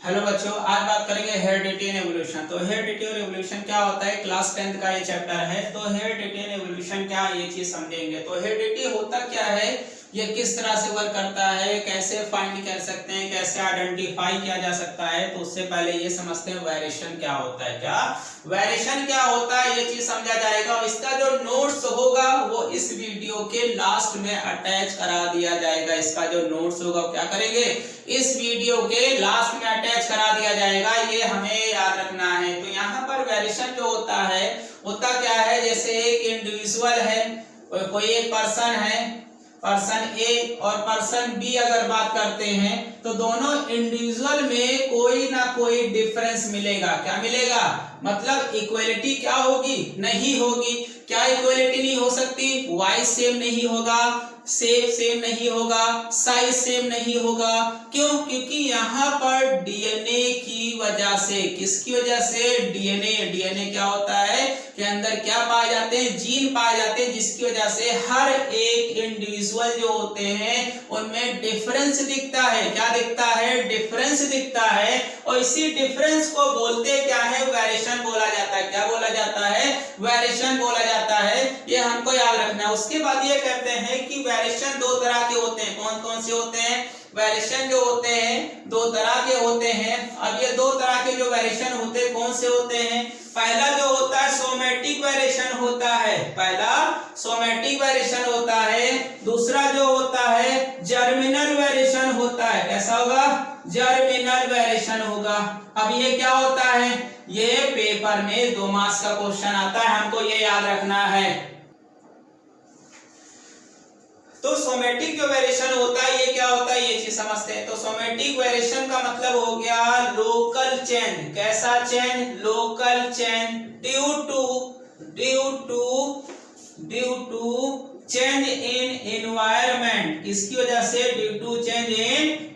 Hello बच्चों, आज बात करेंगे हेरिडिटी एंड एवोल्यूशन। तो हेरिडिटी और एवोल्यूशन क्या होता है, क्लास 10th का ये चैप्टर है। तो हेरिडिटी एंड एवोल्यूशन क्या, ये चीज समझेंगे। तो हेरिडिटी होता क्या है, ये किस तरह से वर्क करता है, कैसे फाइंड कर सकते हैं, कैसे आइडेंटिफाई किया जा सकता है। तो उससे पहले ये समझते हैं वेरिएशन क्या होता है। क्या वेरिएशन क्या होता है, ये चीज समझा जाएगा। और इसका जो नोट्स होगा वो इस वीडियो के लास्ट में अटैच करा दिया जाएगा। इसका जो नोट्स होगा क्या करेंगे, इस वीडियो के लास्ट में अटैच करा दिया जाएगा। ये हमें याद रखना है। तो यहाँ पर वेरिएशन जो होता है, होता क्या है, जैसे एक इंडिविजुअल है, कोई एक पर्सन है, पर्सन ए और पर्सन बी अगर बात करते हैं तो दोनों इंडिविजुअल में कोई ना कोई डिफरेंस मिलेगा। क्या मिलेगा, मतलब इक्वलिटी क्या होगी, नहीं होगी। क्या इक्वलिटी नहीं हो सकती, वाइज सेम नहीं होगा, शेप सेम नहीं होगा, साइज सेम नहीं होगा। क्यों, क्योंकि यहाँ पर डीएनए की वजह से, किसकी वजह से, डीएनए क्या होता है के अंदर क्या पाए जाते हैं, जीन पाए जाते हैं, जिसकी वजह से हर एक इंडिविजुअल जो होते हैं उनमें डिफरेंस दिखता है। क्या दिखता है, डिफरेंस दिखता है। और इसी डिफरेंस को बोलते क्या है, वेरिएशन बोला जाता है। क्या बोला जाता है, वेरिएशन बोला जाता है। ये हमको याद रखना है। उसके बाद ये कहते हैं कि वेरिएशन दो तरह के होते हैं। कौन कौन से होते हैं, वेरिएशन जो होते हैं दो तरह के होते हैं। अब ये दो तरह के जो वेरिएशन होते हैं कौन से होते हैं, पहला जो होता है सोमेटिक वेरिएशन होता है, पहला सोमेटिक वेरिएशन होता है। दूसरा जो होता है जर्मिनल वेरिएशन होता है। कैसा होगा, जर्मिनल वेरिएशन होगा। अब ये क्या होता है, ये पेपर में 2 मार्क्स का क्वेश्चन आता है, हमको ये याद रखना है। तो सोमेटिक जो वेरिएशन होता है ये क्या होता है, ये चीज समझते हैं। तो सोमेटिक वेरिएशन का मतलब हो गया लोकल चेंज। कैसा change, local change due to change in environment. किसकी वजह से, ड्यू टू चेंज इन,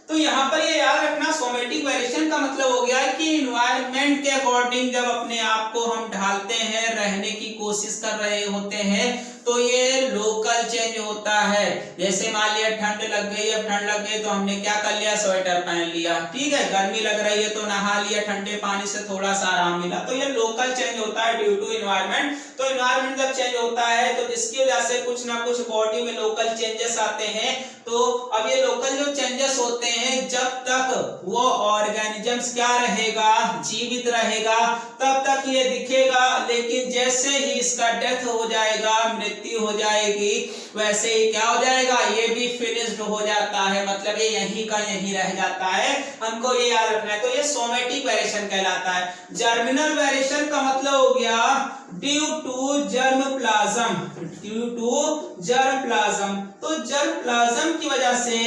तो यहां पर ये याद रखना, सोमेटिक वेरिएशन का मतलब हो गया कि इन्वायरमेंट के अकॉर्डिंग जब अपने आप को हम ढालते हैं, रहने की कोशिश कर रहे होते हैं, तो ये लोकल चेंज होता है। जैसे मान लिया ठंड लग गई, अब ठंड लग गई तो हमने क्या कर लिया, स्वेटर पहन लिया, ठीक है। गर्मी लग रही है तो नहा लिया, ठंडे पानी से थोड़ा सा आराम मिला। तो ये लोकल चेंज होता है ड्यू टू इन्वायरमेंट। तो इन्वायरमेंट जब चेंज होता है तो जिसकी वजह से कुछ ना कुछ बॉडी में लोकल चेंजेस आते हैं। तो अब ये लोकल जो चेंजेस होते हैं, जब तक वो ऑर्गेनिजम्स क्या रहेगा, जीवित रहेगा, तब तक ये दिखेगा। लेकिन जैसे ही इसका डेथ हो जाएगा, मृत्यु हो जाएगी, वैसे ही क्या हो जाएगा, ये भी फिनिश्ड हो जाता है। मतलब ये यहीं का यहीं रह जाता है, हमको ये याद रखना है। तो ये सोमेटिक वेरिएशन कहलाता है। जर्मिनल वेरिएशन का मतलब हो गया due to germ plasm, due to germ plasm. तो जर्म प्लाज्म की वजह से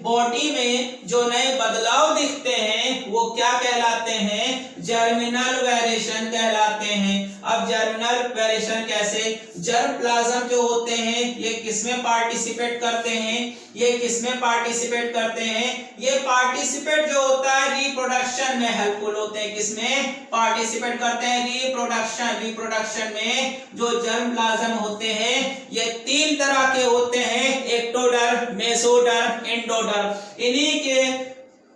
बॉडी में जो नए बदलाव दिखते हैं वो क्या कहलाते हैं, जर्मिनल वेरिएशन कहलाते हैं। अब जर्मिनल वेरिएशन कैसे, जर्म प्लाज्म जो होते हैं ये किसमें पार्टिसिपेट करते हैं, ये किसमें पार्टिसिपेट करते हैं, ये पार्टिसिपेट जो होता है रिप्रोडक्शन में हेल्पफुल होते हैं। किसमें पार्टिसिपेट करते हैं, रिप्रोडक्शन। रिप्रोडक्शन में जो जर्म प्लाज्म होते हैं ये 3 तरह के होते हैं, एक्टोडर्म, मेसोडर्म, एंडोडर्म।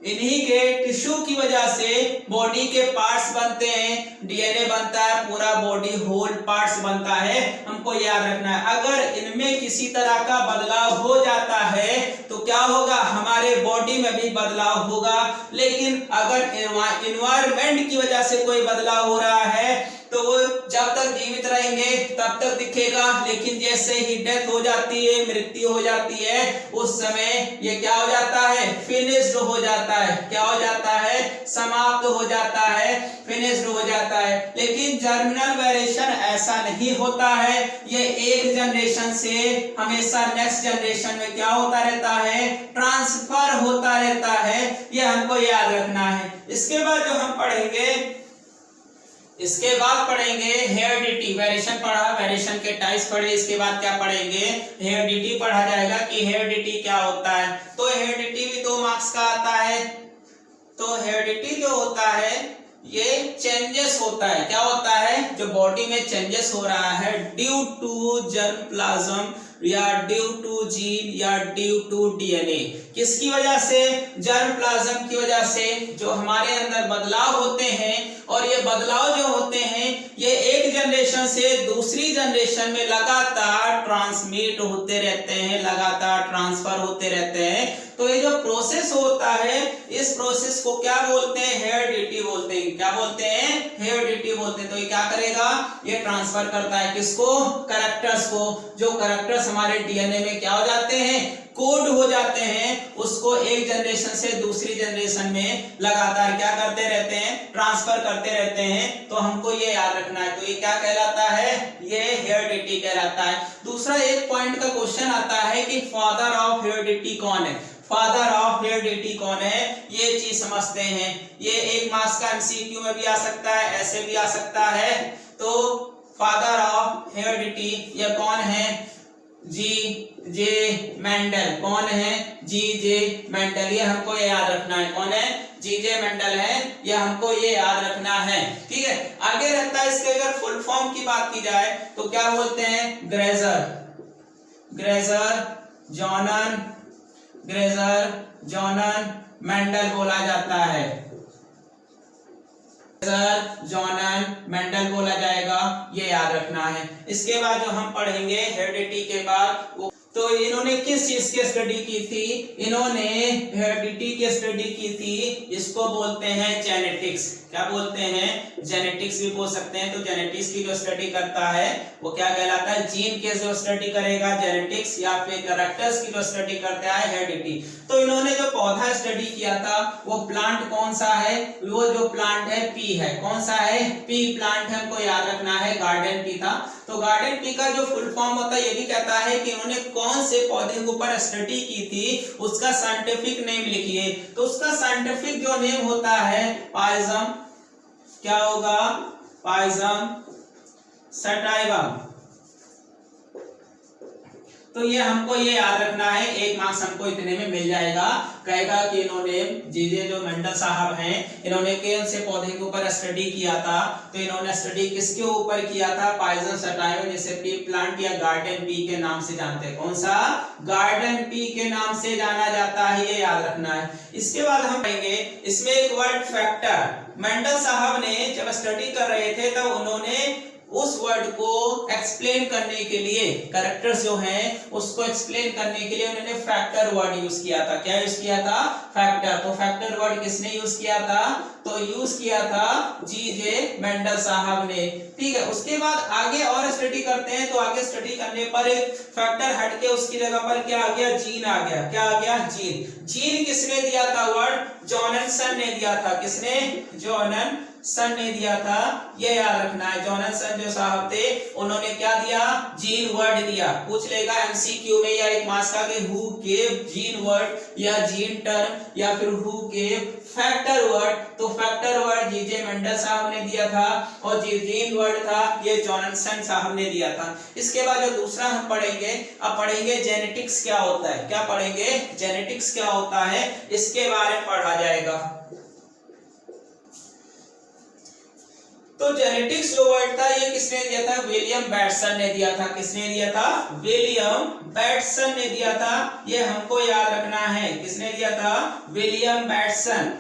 इन्हीं के टिश्यू की वजह से बॉडी के पार्ट्स बनते हैं, डीएनए बनता है, पूरा बॉडी होल पार्ट्स बनता है। हमको याद रखना है, अगर इनमें किसी तरह का बदलाव हो जाता है तो क्या होगा, हमारे बॉडी में भी बदलाव होगा। लेकिन अगर एनवायरनमेंट की वजह से कोई बदलाव हो रहा है तो वो जब तक जीवित रहेंगे तब तक दिखेगा। लेकिन जैसे ही डेथ हो जाती है, मृत्यु हो जाती है, उस समय ये क्या हो जाता है, फिनिश्ड हो जाता है। क्या हो जाता है, समाप्त हो जाता है, फिनिश्ड हो जाता है। लेकिन जर्मिनल वेरिएशन ऐसा नहीं होता है। ये एक जनरेशन से हमेशा नेक्स्ट जनरेशन में क्या होता रहता है, ट्रांसफर होता रहता है। ये हमको याद रखना है। इसके बाद जो हम पढ़ेंगे, इसके बाद पढ़ेंगे हेरिडिटी। वेरिएशन पढ़ा, वेरिएशन के टाइप्स पढ़े। इसके बाद क्या पढ़ेंगे, हेरिडिटी पढ़ा जाएगा कि हेरिडिटी क्या होता है। तो हेरिडिटी भी 2 मार्क्स का आता है। तो हेरिडिटी जो होता है ये चेंजेस होता है, क्या होता है, जो बॉडी में चेंजेस हो रहा है ड्यू टू जर्म प्लाज्म या ड्यू टू जीन या ड्यू टू डीएनए। किसकी वजह से, जर्म प्लाज्म की वजह से जो हमारे अंदर बदलाव होते हैं, और ये बदलाव जो होते हैं ये एक जनरेशन से दूसरी जनरेशन में लगातार ट्रांसमिट होते रहते हैं, लगातार ट्रांसफर होते रहते हैं। तो ये जो प्रोसेस होता है, इस प्रोसेस को क्या बोलते हैं, हेरिडिटी बोलते हैं। क्या बोलते हैं, हेरिडिटी बोलते हैं। तो ये क्या करेगा, ये ट्रांसफर करता है किसको, कैरेक्टर्स को। जो कैरेक्टर्स हमारे डीएनए में क्या हो जाते हैं, कोड हो जाते हैं, उसको एक जनरेशन से दूसरी जनरेशन में लगातार क्या करते रहते हैं, ट्रांसफर करते रहते हैं। तो हमको ये याद रखना है। तो ये क्या कहलाता है, ये हेरिडिटी कहलाता है। दूसरा एक पॉइंट का क्वेश्चन आता है कि फादर ऑफ हेरिडिटी कौन है, फादर ऑफ हेरिडिटी कौन है, ये चीज समझते हैं। ये एक मार्क्स का एमसीक्यू में भी आ सकता है, ऐसे भी आ सकता है। तो फादर ऑफ हेरिडिटी ये कौन है, जी जे मेंडल। कौन है, जी जे मेंडल। ये हमको ये याद रखना है, कौन है, जी जे मेंडल है, ये हमको ये याद रखना है। ठीक है, आगे रहता है इसके अगर फुल फॉर्म की बात की जाए तो क्या बोलते हैं, ग्रेजर जॉनन मेंडल बोला जाता है, जॉनन मेंडल बोला जाएगा, ये याद रखना है। इसके बाद जो हम पढ़ेंगे हेरिडिटी के बाद, वो तो इन्होंने किस चीज की स्टडी की थी, इन्होंने हेरिडिटी की स्टडी की थी, इसको बोलते हैं जेनेटिक्स। क्या बोलते हैं, जेनेटिक्स भी बोल सकते हैं। तो जेनेटिक्स की जो स्टडी करता है वो क्या कहलाता है, जीन के जो स्टडी करेगा जेनेटिक्स, या फिर कैरेक्टर्स की जो स्टडी करता है हेरिडिटी। तो इन्होंने जो पौधा स्टडी किया था वो प्लांट कौन सा है, वो जो प्लांट है पी है। कौन सा है, पी प्लांट है, हमको याद रखना है, गार्डन पी था। तो गार्डन पी का जो फुल फॉर्म होता है ये भी कहता है कि इन्होंने कौन से पौधे के ऊपर स्टडी की थी, उसका साइंटिफिक नेम लिखिए। तो उसका साइंटिफिक जो नेम होता है पाइजम, क्या होगा, पाइजम सटाइवम। तो ये हमको ये याद रखना है, एक मार्क्स हमको इतने में मिल जाएगा। कहेगा कि इन्होंने जीजे जो मेंडल साहब हैं, इन्होंने कौन से पौधे के ऊपर स्टडी किया था। तो इन्होंने स्टडी किसके ऊपर किया था, पाइजम सटाइवम, जिसे पी प्लांट या गार्डन पी के नाम से जानते हैं। कौन सा, गार्डन पी के नाम से जाना जाता है, ये याद रखना है। इसके बाद हम पढ़ेंगे इसमें एक वर्ड फैक्टर। मेंडल साहब ने जब स्टडी कर रहे थे तब उन्होंने उस वर्ड को एक्सप्लेन करने के लिए, कैरेक्टर्स जो हैं उसको एक्सप्लेन करने के लिए उन्होंने फैक्टर वर्ड यूज किया था। क्या यूज किया था, फैक्टर। तो फैक्टर वर्ड किसने यूज किया था, तो यूज किया था जी जे मेंडल साहब ने। ठीक है, उसके बाद आगे और स्टडी करते हैं। तो आगे स्टडी करने पर फैक्टर हट के उसकी जगह पर क्या आ गया, जीन आ गया। क्या आ गया, जीन। जीन किसने दिया था वर्ड, जॉनसन ने दिया था। किसने, जॉनसन ने दिया था, ये याद रखना है। जॉनसन जो साहब थे उन्होंने क्या दिया, जीन वर्ड दिया। पूछ लेगा एमसीक्यू में या एक मार्क्स का कि हु गेव जीन वर्ड या जीन टर्म या फिर हु गेव फैक्टर वर्ड। तो फैक्टर वर्ड जीजे मेंडल साहब ने दिया था और जीन वर्ड था ये जॉनसन साहब ने दिया था। इसके बाद जो दूसरा हम पढ़ेंगे, अब पढ़ेंगे जेनेटिक्स क्या होता है। क्या पढ़ेंगे, जेनेटिक्स क्या होता है, इसके बारे में पढ़ा जाएगा। तो जेनेटिक्स जो वर्ड था ये किसने दिया था, विलियम बैटसन ने दिया था। किसने दिया था, विलियम बैटसन ने दिया था। ये हमको याद रखना है, किसने दिया था, विलियम बैटसन।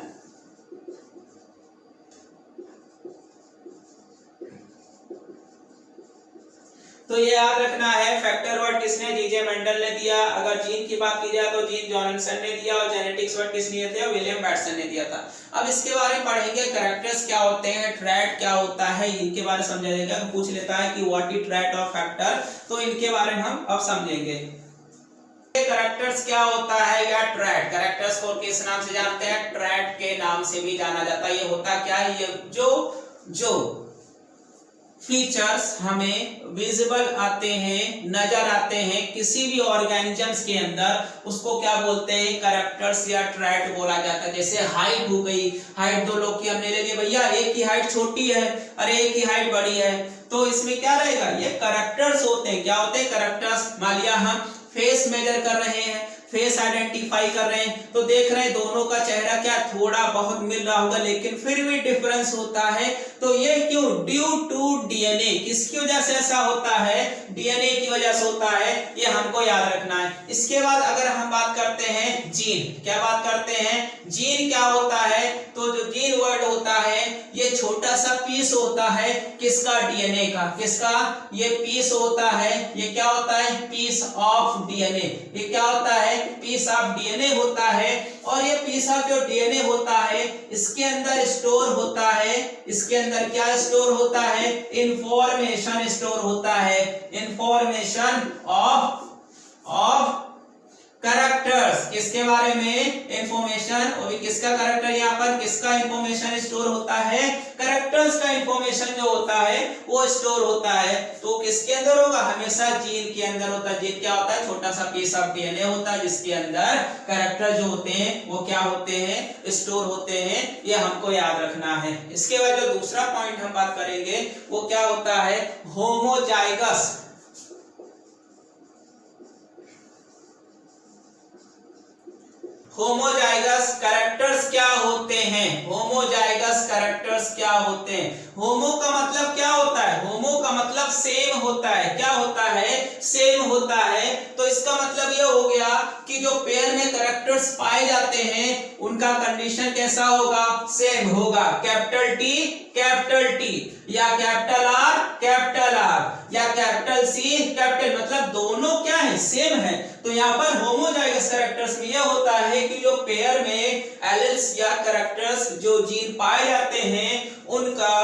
तो ये याद रखना है, फैक्टर वर्ड किसने, जीजे मेंडल ने दिया। अगर जीन की बात की जाए तो जीन जॉनसन ने दिया, और जेनेटिक्स वर्ड किसने दिया, विलियम बैटसन ने दिया था। अब इसके बारे में पढ़ेंगे, कैरेक्टर्स क्या होते हैं, ट्रेट क्या होता है, इनके बारे में समझा जाएगा। पूछ लेता है कि what is trait of factor, तो इनके बारे में हम अब समझेंगे। कैरेक्टर्स क्या होता है या ट्रेट, कैरेक्टर्स को किस नाम से जानते हैं, ट्रेट के नाम से भी जाना जाता है। ये होता क्या है, ये जो फीचर्स हमें विजिबल आते हैं, नजर आते हैं किसी भी ऑर्गेनिजम्स के अंदर, उसको क्या बोलते हैं, कैरेक्टर्स या ट्रेट बोला जाता है। जैसे हाइट हो गई, हाइट दो लोग की हमने ले ली, भैया एक की हाइट छोटी है और एक की हाइट बड़ी है, तो इसमें क्या रहेगा, ये कैरेक्टर्स होते हैं। क्या होते हैं, कैरेक्टर्स। मान लिया हम फेस मेजर कर रहे हैं, फेस आइडेंटिफाई कर रहे हैं तो देख रहे हैं दोनों का चेहरा क्या थोड़ा बहुत मिल रहा होगा, लेकिन फिर भी डिफरेंस होता है। तो ये क्यों? Due to DNA. किसकी वजह से ऐसा होता है? डीएनए की वजह से होता है, ये हमको याद रखना है। इसके बाद अगर हम बात करते हैं जीन, क्या बात करते हैं? जीन क्या होता है? तो जो जीन वर्ड होता है ये छोटा सा पीस होता है किसका? डीएनए का। किसका? ये पीस होता है, ये क्या होता है? Piece of DNA. ये क्या होता है? पीस ऑफ डीएनए होता है। और ये पीस ऑफ जो डीएनए होता है इसके अंदर स्टोर होता है, इसके अंदर क्या स्टोर होता है? इंफॉर्मेशन स्टोर होता है। Information of characters. किसके बारे में? इंफॉर्मेशन। और किसका कैरेक्टर? यहाँ पर किसका इंफॉर्मेशन स्टोर होता है? कैरेक्टर्स का इंफॉर्मेशन जो होता है वो स्टोर होता है। तो किसके अंदर होगा? हमेशा जीन के अंदर होता है। जीन क्या होता है? छोटा सा पीस ऑफ डीएनए होता है जिसके अंदर कैरेक्टर जो होते हैं वो क्या होते हैं? स्टोर होते हैं। ये हमको याद रखना है। इसके बाद जो दूसरा पॉइंट हम बात करेंगे वो क्या होता है? होमोजाइगस। होमोजाइगस कैरेक्टर्स क्या होते हैं? होमोजाइगस कैरेक्टर्स क्या होते हैं? होमो का मतलब क्या होता है? होमो का मतलब सेम होता है। क्या होता है? सेम होता है। तो इसका मतलब ये हो गया कि जो पेयर में कैरेक्टर्स पाए जाते हैं उनका कंडीशन कैसा होगा? सेम होगा। कैपिटल टी या कैपिटल आर या कैपिटल सी कैपिटल, मतलब दोनों क्या है? सेम है। तो यहाँ पर होमोजाइगस कैरेक्टर्स में यह होता है कि जो पेयर में एलील्स या कैरेक्टर्स जो जीन पाए जाते हैं उनका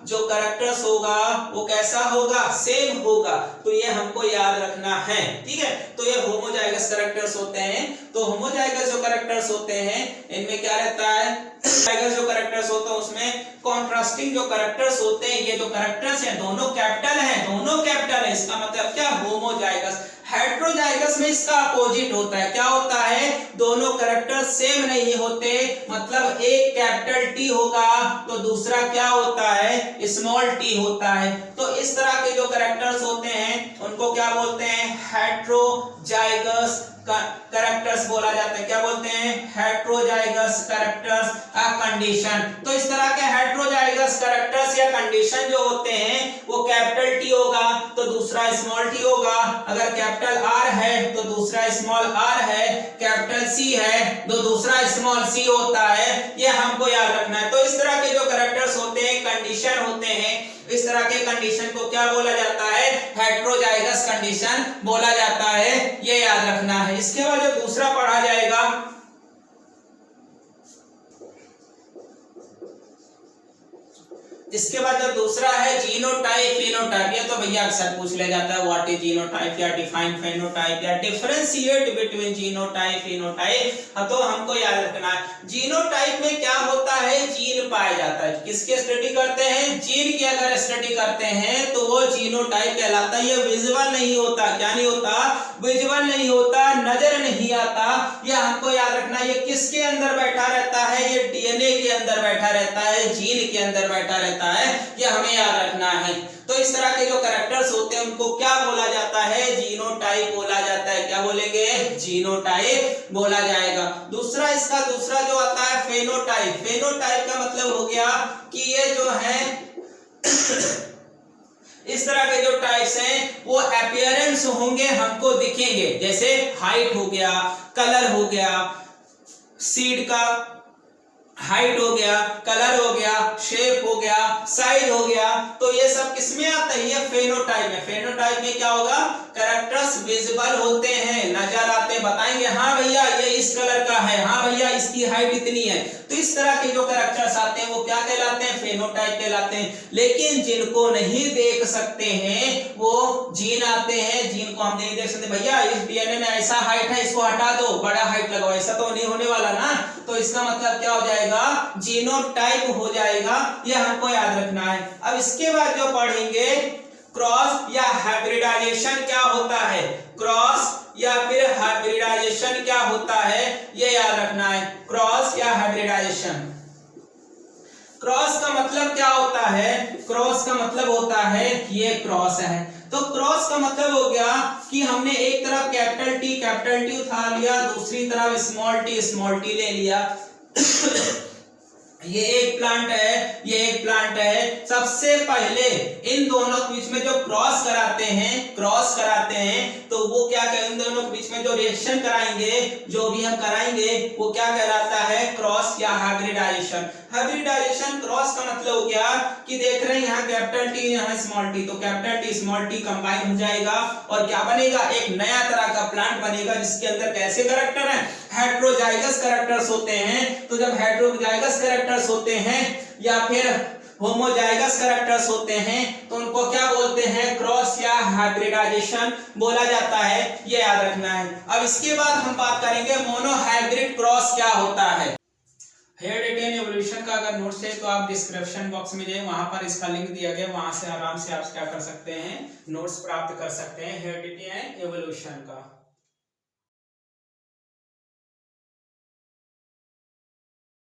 जो कैरेक्टर्स होगा वो कैसा होगा? सेम होगा। तो ये हमको याद रखना है, ठीक है। तो ये होमोजाइगस कैरेक्टर्स होते हैं। तो होमोजाइगस जो कैरेक्टर्स होते हैं इनमें क्या रहता है? जो कैरेक्टर्स होते हैं उसमें कॉन्ट्रास्टिंग जो कैरेक्टर्स होते हैं, ये जो कैरेक्टर्स हैं दोनों कैपिटल है। इसका मतलब क्या? होमोजाइगस। हेटेरोजाइगस में इसका अपोजिट होता है। क्या होता है? दोनों कैरेक्टर्स सेम नहीं होते, मतलब एक कैपिटल टी होगा तो दूसरा क्या होता है? स्मॉल टी होता है। तो इस तरह के जो कैरेक्टर्स होते हैं उनको क्या बोलते हैं? हेटेरोजाइगस कैरेक्टर्स बोला जाता है। क्या बोलते हैं? Heterozygous characters condition. तो इस तरह के हेटेरोजाइगस कैरेक्टर्स या कंडीशन जो होते हैं वो कैपिटल टी होगा तो दूसरा स्मॉल टी होगा। अगर कैपिटल आर है तो दूसरा स्मॉल आर है। कैपिटल सी है तो दूसरा स्मॉल सी होता है। ये हमको याद रखना है। तो इस तरह के जो कैरेक्टर्स होते हैं कंडीशन होते हैं, इस तरह के कंडीशन को क्या बोला जाता है? हेटेरोजाइगस कंडीशन बोला जाता है। ये याद रखना है। इसके बाद जो दूसरा पढ़ा जाएगा इसके बाद जो दूसरा है जीनोटाइप फिनोटाइप। ये तो भैया अक्सर पूछ ले जाता है व्हाट इज जीनोटाइप या डिफाइन फेनोटाइप या डिफरेंशिएट बिटवीन जीनोटाइप फिनोटाइप। तो हमको याद रखना है जीनोटाइप में क्या होता है? जीन पाया जाता है। किसके स्टडी करते हैं? जीन की अगर स्टडी करते हैं तो वो जीनोटाइप कहलाता है। ये विजुअल नहीं होता। क्या नहीं होता? विजुअल नहीं होता, नजर नहीं आता। यह हमको याद रखना। ये किसके अंदर बैठा रहता है? ये डीएनए के अंदर बैठा रहता है, जीन के अंदर बैठा रहता है। यह हमें याद रखना है। तो इस तरह के जो कैरेक्टर्स होते हैं उनको क्या बोला जाता है? जीनोटाइप बोला जाता है। क्या बोलेंगे? जीनोटाइप बोला जाएगा। दूसरा इसका दूसरा जो आता है फेनोटाइप। फेनोटाइप का मतलब हो गया कि ये जो है इस तरह के जो टाइप्स हैं वो अपीयरेंस होंगे, हमको दिखेंगे। जैसे हाइट हो गया, कलर हो गया, सीड का हाइट हो गया, कलर हो गया, शेप हो गया, साइज हो गया। तो ये सब किसमें आता है? ये फेनोटाइप में। फेनोटाइप में क्या होगा? कैरेक्टर्स विजिबल होते हैं, नजर आते हैं, बताएंगे हाँ भैया ये इस कलर का है, हाँ भैया इसकी हाइट इतनी है। तो इस तरह के जो कैरेक्टर्स आते हैं वो क्या कहलाते हैं? फेनोटाइप कहलाते हैं। लेकिन जिनको नहीं देख सकते हैं वो जीन आते हैं। जीन को हम नहीं देख सकते, भैया इस डीएनए में ऐसा हाइट है, इसको हटा दो, बड़ा हाइट लगाओ, ऐसा तो नहीं होने वाला ना। तो इसका मतलब क्या हो जाएगा? जीनोटाइप हो जाएगा। यह हमको याद रखना है। अब इसके बाद जो पढ़ेंगे क्रॉस या हाइब्रिडाइजेशन क्या होता है? क्रॉस या फिर हाइब्रिडाइजेशन क्या होता है? यह याद रखना है। क्रॉस या हाइब्रिडाइजेशन। क्रॉस का मतलब क्या होता है? क्रॉस का मतलब होता है ये क्रॉस है। तो तो क्रॉस का मतलब हो गया कि हमने एक तरफ कैपिटल टी उठा लिया, दूसरी तरफ स्मॉल टी ले लिया। ये एक प्लांट है, ये एक प्लांट है। सबसे पहले इन दोनों के बीच में जो क्रॉस कराते हैं तो वो क्या कहेंगे, इन दोनों के बीच में जो रिएक्शन कराएंगे, जो भी हम कराएंगे वो क्या कहलाता है, क्रॉस या हाइब्रिडाइजेशन। हाइब्रिडाइजेशन क्रॉस का मतलब हो गया कि देख रहे हैं यहाँ कैपिटल टी यहाँ स्मॉल टी, तो capital T small T combine हो जाएगा और क्या बनेगा, एक नया तरह का प्लांट बनेगा जिसके अंदर कैसे कैरेक्टर है, हेट्रोजाइगस कैरेक्टर्स होते हैं। तो जब हेट्रोजाइगस कैरेक्टर्स होते हैं या फिर होमोजाइगस कैरेक्टर्स होते हैं तो उनको क्या बोलते हैं, क्रॉस या हाइब्रिडाइजेशन बोला जाता है, ये याद रखना है। अब इसके बाद हम बात करेंगे मोनोहाइब्रिड क्रॉस क्या होता है। हेरिडिटी एंड एवोल्यूशन का अगर नोट्स है तो आप डिस्क्रिप्शन बॉक्स में जाइए, वहां पर इसका लिंक दिया गया, वहां से आराम से आप क्या कर सकते हैं, नोट्स प्राप्त कर सकते हैं हेरिडिटी एंड एवोल्यूशन का।